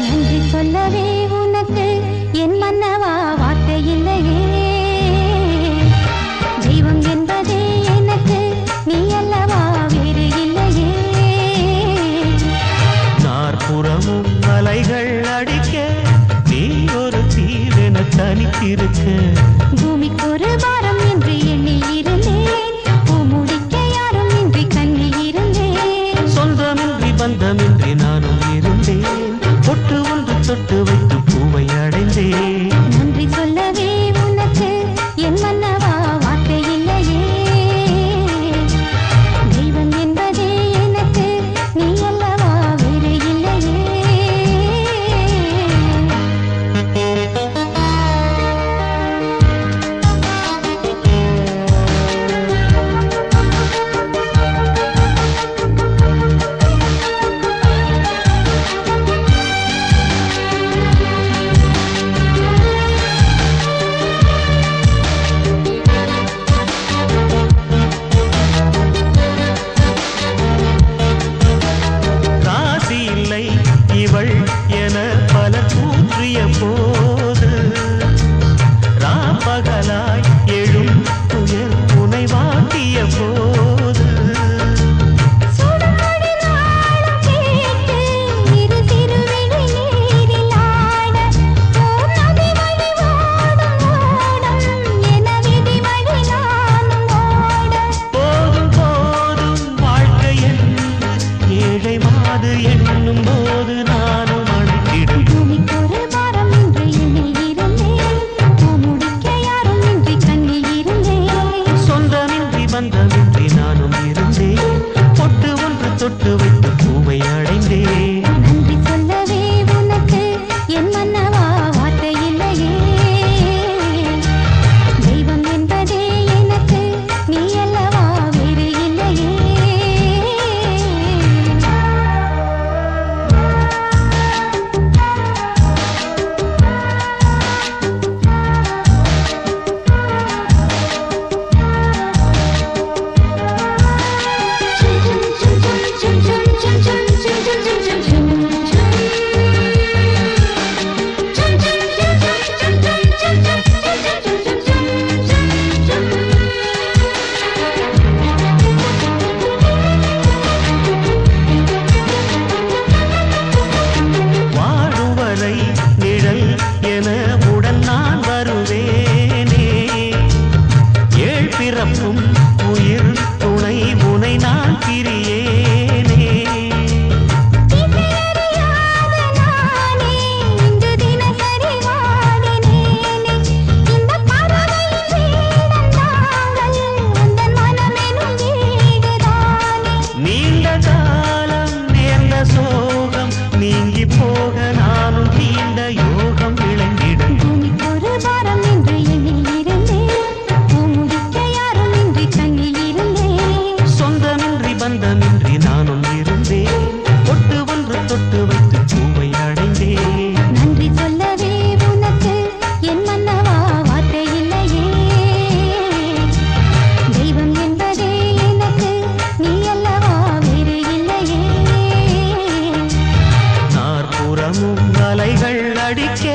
நன்றி சொல்லவே உனக்கு என் மன்னவா வார்த்தை இல்லையே. தெய்வம் என்பதே எனக்கு நீ அல்லவா வேறு இல்லையே. நாற்புறமும் அலைகள் அடிக்க நீ ஒரு தீவென தனித்திருக்க. பூமிக்கு ஒரு பாரம் என்று எண்ணி இருந்தேன், பூமுடிக்க யாரும் இன்றி கண்ணில் இருந்தேன். சொந்தமின்றி பந்தமின்றி நானும் இருந்தேன், பொட்டு ஒன்று தொட்டு வைத்து பூவை அடைந்தேன். நன்றி சொல்லவே உனக்கு என் மன்னவா வார்த்தை இல்லையே. தெய்வம் என்பதே எனக்கு நீ அல்லவா வேறு இல்லையே. ராசி இல்லை இவள் என பல தூற்றிய போது, ராப்பகலாய் எழும் துயர் உனை வாட்டிய போது, சுடமொழி நாளும் கேட்டு இரு திருவிழி நீரில் ஆட, ஓர் நதி வழி ஓடும் ஓடும் என விதி வழி நானும் ஓட. போதும் போதும் வாழ்க்கை என்று ஏழை மாது எண்ணும் போது நானும் அழைத்திடும். பூமிக்கு ஒரு பாரம் என்று எண்ணி இருந்தேன், பூமுடிக்க யாரும் இன்றி கண்ணில் இருந்தேன். சொந்தமின்றி பந்தமின்றி நானும் இருந்தேன், பொட்டு ஒன்று தொட்டு வைத்து பூவை அடைந்தேன். நன்றி சொல்லவே உனக்கு என் மன்னவா வார்த்தை இல்லையே. தெய்வம் என்பதே எனக்கு நீ அல்லவா வேறு இல்லையே. வாழுவரை நிழல் என உடன் நான் வருவேனே, ஏழ் பிறப்பும் உயிர் துணை உனை நான் பிரியேனே. திசையறியாத நானே இங்கு தினசரி வாடினேனே. இந்த பறவையின் வீடம் நாங்கள், உந்தன் மனமெனும் வீடுதானே. நீண்ட காலம் நேர்ந்த சோகம் நீங்கி போக நானும் தீண்ட யோகம் விளங்கிடும். பூமிக்கு ஒரு பாரம் என்று எண்ணி இருந்தேன், பூமுடிக்க யாரும் இன்றி கண்ணில் இருந்தேன். சொந்தமின்றி பந்தமின்றி நானும் இருந்தேன், பொட்டு ஒன்று தொட்டு வைத்து பூவை அடைந்தேன். நன்றி சொல்லவே உனக்கு என் மன்னவா வார்த்தை இல்லையே. தெய்வம் என்பதே எனக்கு நீ அல்லவா வேறு இல்லையே. நாற்புறமும் அலைகள் அடிக்க